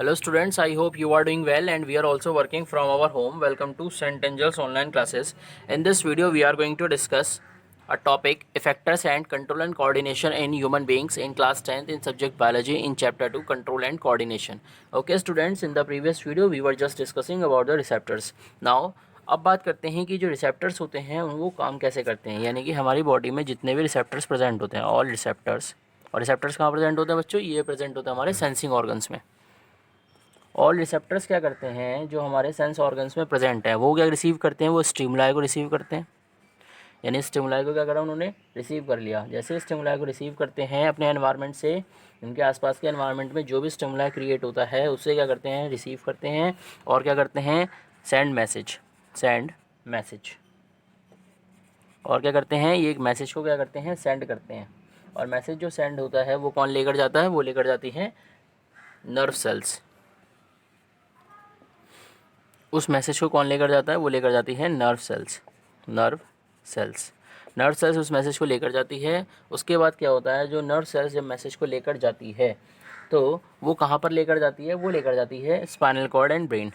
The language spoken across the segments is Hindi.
Hello students, I hope you are doing well and we are also working from our home. Welcome to St. Angel's online classes. In this video we are going to discuss a topic effectors and control and coordination in human beings in class 10th in subject biology in chapter 2 control and coordination. Okay students, in the previous video we were just discussing about the receptors. Now अब बात करते हैं कि जो रिसेप्टर्स होते हैं वो काम कैसे करते हैं, यानी कि हमारी बॉडी में जितने भी रिसेप्टर्स प्रेजेंट होते हैं ऑल रिसेप्टर्स, और रिसेप्टर्स कहाँ प्रेजेंट होते हैं बच्चों, ये प्रेजेंट होते हैं हमारे सेंसिंग ऑर्गन्स में। ऑल रिसेप्टर्स क्या करते हैं, जो हमारे सेंस ऑर्गन्स में प्रेजेंट है वो क्या रिसीव करते हैं, वो स्टिमुलाई को रिसीव करते हैं। यानी स्टिमुलाई को क्या करा उन्होंने, रिसीव कर लिया। जैसे स्टिमुलाई को रिसीव करते हैं अपने एनवायरनमेंट से, उनके आसपास के एनवायरनमेंट में जो भी स्टिमुलाई क्रिएट होता है उससे क्या करते हैं, रिसीव करते हैं और क्या करते हैं, सेंड मैसेज और क्या करते हैं, ये एक मैसेज को क्या करते हैं, सेंड करते हैं। और मैसेज जो सेंड होता है वो कौन लेकर जाता है, वो लेकर जाती है नर्व सेल्स। उस मैसेज को कौन लेकर जाता है, वो लेकर जाती है नर्व सेल्स उस मैसेज को लेकर जाती है। उसके बाद क्या होता है, जो नर्व सेल्स जब मैसेज को लेकर जाती है तो वो कहाँ पर लेकर जाती है, वो लेकर जाती है स्पाइनल कॉर्ड एंड ब्रेन।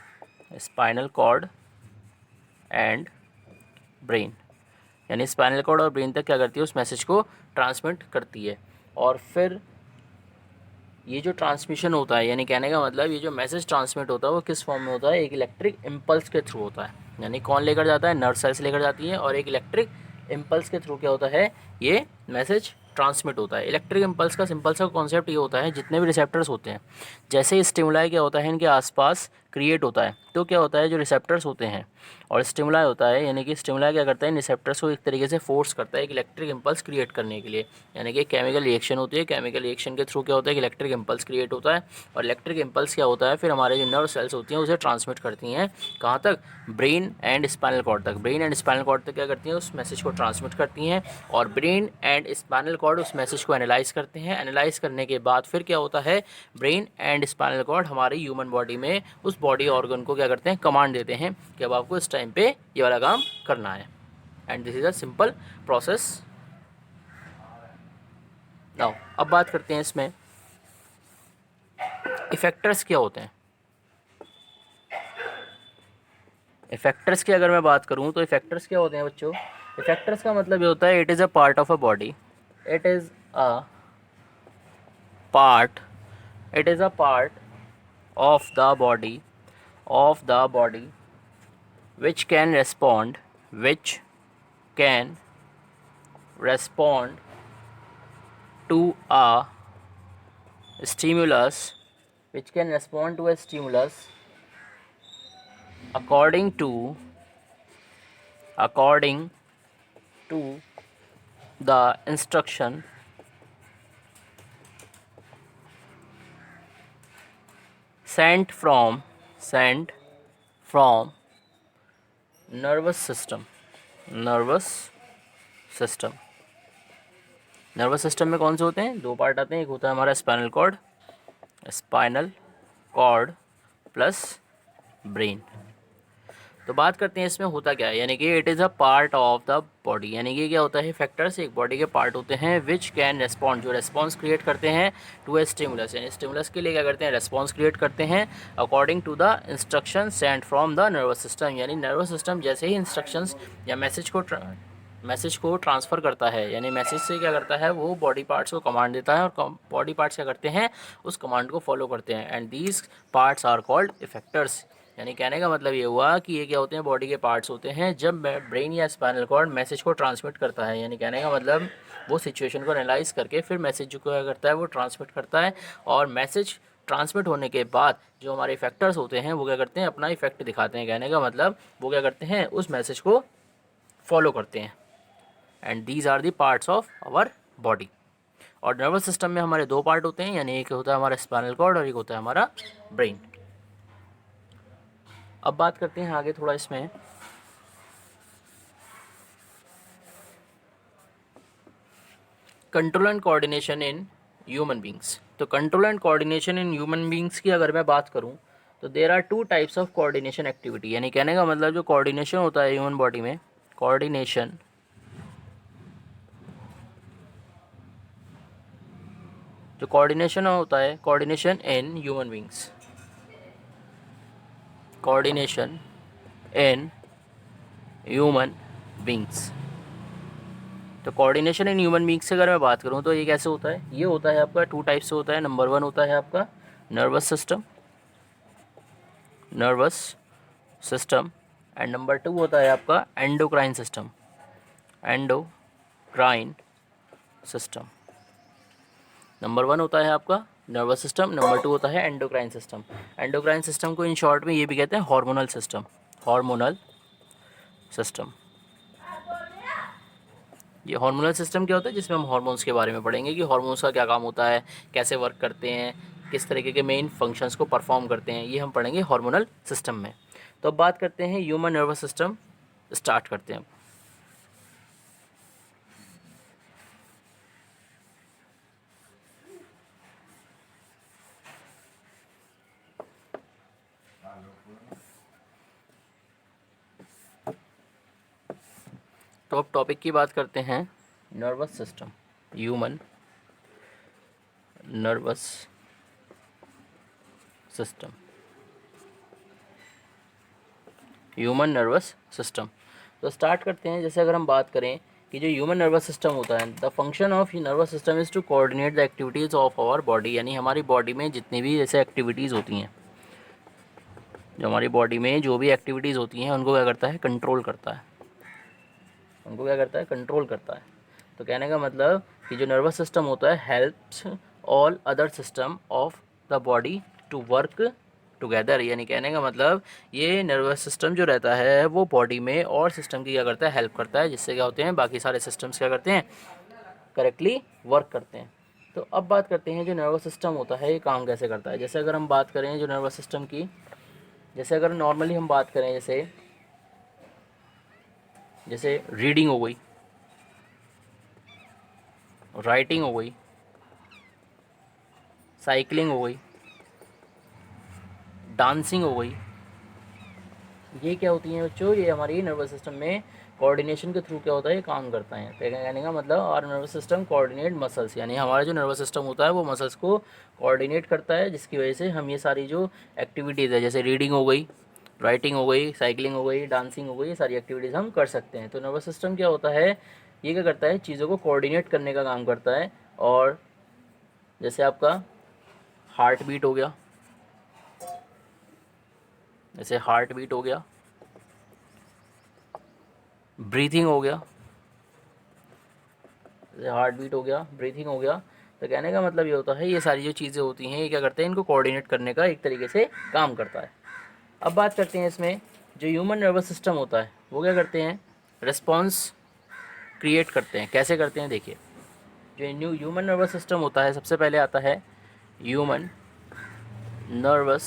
यानी स्पाइनल कॉर्ड और ब्रेन तक क्या करती है, उस मैसेज को ट्रांसमिट करती है। और फिर ये जो ट्रांसमिशन होता है, यानी कहने का मतलब ये जो मैसेज ट्रांसमिट होता है वो किस फॉर्म में होता है, एक इलेक्ट्रिक इम्पल्स के थ्रू होता है। यानी कौन लेकर जाता है, नर्व सेल्स लेकर जाती है और एक इलेक्ट्रिक इम्पल्स के थ्रू क्या होता है, ये मैसेज ट्रांसमिट होता है। इलेक्ट्रिक इम्पल्स का सिंपल सा कॉन्सेप्ट ये होता है, जितने भी रिसेप्टर्स होते हैं, जैसे स्टिमुलाई क्या होता है इनके आसपास क्रिएट होता है, तो क्या होता है, जो रिसेप्टर्स होते हैं और स्टिमुलाई होता है, यानी कि स्टिमुलाई क्या करता है, रिसेप्टर्स को एक तरीके से फोर्स करता है एक इलेक्ट्रिक इम्पल्स क्रिएट करने के लिए। यानी कि केमिकल रिएक्शन होती है, केमिकल रिएक्शन के थ्रू क्या होता है कि इलेक्ट्रिक इम्पल्स क्रिएट होता है। और इलेक्ट्रिक इम्पल्स क्या होता है, फिर हमारे जो नर्व सेल्स होती हैं उसे ट्रांसमिट करती हैं कहाँ तक, ब्रेन एंड स्पाइनल कॉर्ड तक क्या करती हैं, उस मैसेज को ट्रांसमिट करती हैं। और ब्रेन एंड स्पाइनल कॉर्ड उस मैसेज को एनालाइज करते हैं। एनालाइज करने के बाद फिर क्या होता है, ब्रेन एंड स्पाइनल कॉर्ड हमारी ह्यूमन बॉडी में उस बॉडी ऑर्गन को क्या करते हैं, कमांड देते हैं कि अब आपको इस टाइम पे ये वाला काम करना है। And this is a simple process. Now अब बात करते हैं इसमें इफेक्टर्स क्या होते हैं। इफेक्टर्स की अगर मैं बात करूं तो इफेक्टर्स क्या होते हैं बच्चों, इफेक्टर्स का मतलब ये होता है it is a part of a body, it is a part it is a part of the body which can respond to a stimulus according to the instruction sent from nervous system nervous system में कौन से होते हैं, दो पार्ट आते हैं, एक होता है हमारा स्पाइनल कॉर्ड प्लस ब्रेन। तो बात करते हैं इसमें होता क्या है, यानी कि it is a part of the body, यानी कि क्या होता है, फैक्टर्स एक बॉडी के पार्ट होते हैं विच कैन रेस्पॉन्ड, जो रेस्पॉन्स क्रिएट करते हैं टू ए स्टिमुलस, यानी स्टिमुलस के लिए क्या करते हैं, रेस्पॉन्स क्रिएट करते हैं according to the instruction sent from the nervous system. यानी नर्वस सिस्टम जैसे ही इंस्ट्रक्शंस या मैसेज को ट्रांसफ़र करता है, यानी मैसेज से क्या करता है, वो बॉडी पार्ट्स को कमांड देता है और बॉडी पार्ट्स क्या करते हैं, उस कमांड को फॉलो करते हैं। And these parts are called effectors. यानी कहने का मतलब ये हुआ कि ये क्या होते हैं, बॉडी के पार्ट्स होते हैं जब ब्रेन या स्पाइनल कॉर्ड मैसेज को ट्रांसमिट करता है। यानी कहने का मतलब वो सिचुएशन को एनालाइज करके फिर मैसेज जो क्या करता है वो ट्रांसमिट करता है। और मैसेज ट्रांसमिट होने के बाद जो हमारे इफेक्टर्स होते हैं वो क्या करते हैं, अपना इफेक्ट दिखाते हैं। कहने का मतलब वो क्या करते हैं, उस मैसेज को फॉलो करते हैं। And these are the parts of our body. और नर्वस सिस्टम में हमारे दो पार्ट होते हैं, यानी एक होता है हमारा स्पाइनल कॉर्ड और एक होता है हमारा ब्रेन। अब बात करते हैं आगे थोड़ा इसमें control and coordination in human beings. तो control and coordination in human beings की अगर मैं बात करूं तो there are two types of coordination activity. यानी कहने का मतलब जो कोऑर्डिनेशन होता है ह्यूमन बॉडी में, कोऑर्डिनेशन होता है, coordination in human beings, coordination in human beings. तो कोऑर्डिनेशन इन ह्यूमन बींग्स से अगर मैं बात करूँ तो ये कैसे होता है, ये होता है आपका 2 टाइप से होता है। नंबर 1 होता है आपका नर्वस सिस्टम एंड नंबर 2 होता है आपका एंडोक्राइन सिस्टम। नंबर 1 होता है आपका नर्वस सिस्टम, नंबर 2 होता है एंडोक्राइन सिस्टम। एंडोक्राइन सिस्टम को इन शॉर्ट में ये भी कहते हैं हार्मोनल सिस्टम। ये हार्मोनल सिस्टम क्या होता है, जिसमें हम हार्मोन्स के बारे में पढ़ेंगे कि हार्मोन्स का क्या काम होता है, कैसे वर्क करते हैं, किस तरीके के मेन फंक्शंस को परफॉर्म करते हैं, ये हम पढ़ेंगे हार्मोनल सिस्टम में। तो अब बात करते हैं ह्यूमन नर्वस सिस्टम, स्टार्ट करते हैं। तो अब टॉपिक की बात करते हैं nervous system, human nervous system. तो स्टार्ट करते हैं। जैसे अगर हम बात करें कि जो ह्यूमन नर्वस सिस्टम होता है, the function of nervous system is to coordinate the activities of our body, यानी हमारी बॉडी में जितनी भी जैसे एक्टिविटीज़ होती हैं, जो हमारी बॉडी में जो भी एक्टिविटीज़ होती हैं उनको क्या करता है, कंट्रोल करता है। तो कहने का मतलब कि जो नर्वस सिस्टम होता है helps all other system of the body to work together, यानी कहने का मतलब ये नर्वस सिस्टम जो रहता है वो बॉडी में और सिस्टम की क्या करता है, हेल्प करता है, जिससे क्या होते हैं बाकी सारे सिस्टम्स क्या करते हैं, करेक्टली वर्क करते हैं। तो अब बात करते हैं जो नर्वस सिस्टम होता है ये काम कैसे करता है। जैसे अगर हम बात करें जो नर्वस सिस्टम की, जैसे अगर नॉर्मली हम बात करें जैसे रीडिंग हो गई, राइटिंग हो गई, साइकिलिंग हो गई, डांसिंग हो गई, ये क्या होती हैं बच्चों, ये हमारी नर्वस सिस्टम में कोऑर्डिनेशन के थ्रू क्या होता है, ये काम करता है। तो कहने का मतलब और नर्वस सिस्टम कोऑर्डिनेट मसल्स, यानी हमारा जो नर्वस सिस्टम होता है वो मसल्स को कोऑर्डिनेट करता है, जिसकी वजह से हम ये सारी जो एक्टिविटीज़ है जैसे रीडिंग हो गई, राइटिंग हो गई, साइकिलिंग हो गई, डांसिंग हो गई, ये सारी एक्टिविटीज़ हम कर सकते हैं। तो नर्वस सिस्टम क्या होता है, ये क्या करता है, चीज़ों को कोऑर्डिनेट करने का काम करता है। और जैसे आपका हार्ट बीट हो गया, ब्रीथिंग हो गया, जैसे हार्ट बीट हो गया, ब्रीथिंग हो गया। तो कहने का मतलब ये होता है ये सारी जो चीज़ें होती हैं ये क्या करते हैं, इनको कोऑर्डिनेट करने का एक तरीके से काम करता है। अब बात करते हैं इसमें जो ह्यूमन नर्वस सिस्टम होता है वो क्या करते हैं, रिस्पॉन्स क्रिएट करते हैं। कैसे करते हैं देखिए, जो न्यू ह्यूमन नर्वस सिस्टम होता है सबसे पहले आता है ह्यूमन नर्वस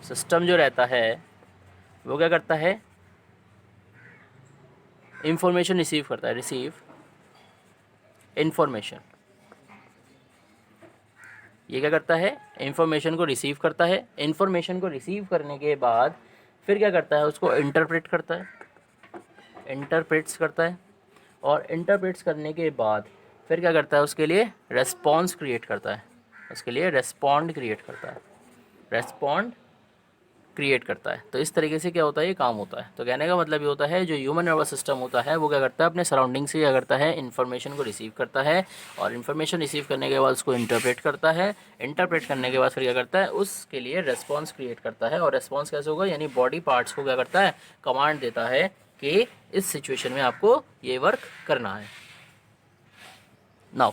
सिस्टम जो रहता है वो क्या करता है, इंफॉर्मेशन रिसीव करता है, इंफॉर्मेशन। ये क्या करता है, इंफॉर्मेशन को रिसीव करता है। इंफॉर्मेशन को रिसीव करने के बाद फिर क्या करता है, उसको इंटरप्रेट्स करता है। और इंटरप्रेट्स करने के बाद फिर क्या करता है, उसके लिए रेस्पॉन्ड क्रिएट करता है। तो इस तरीके से क्या होता है, ये काम होता है। तो कहने का मतलब ये होता है जो ह्यूमन नर्वस सिस्टम होता है वो क्या करता है, अपने सराउंडिंग से क्या करता है, इन्फॉर्मेशन को रिसीव करता है। और इन्फॉर्मेशन रिसीव करने के बाद उसको इंटरप्रेट करता है। इंटरप्रेट करने के बाद फिर क्या करता है, उसके लिए रेस्पॉन्स क्रिएट करता है। और रेस्पॉन्स कैसे होगा, यानी बॉडी पार्ट्स को क्या करता है, कमांड देता है कि इस सिचुएशन में आपको ये वर्क करना है। नाउ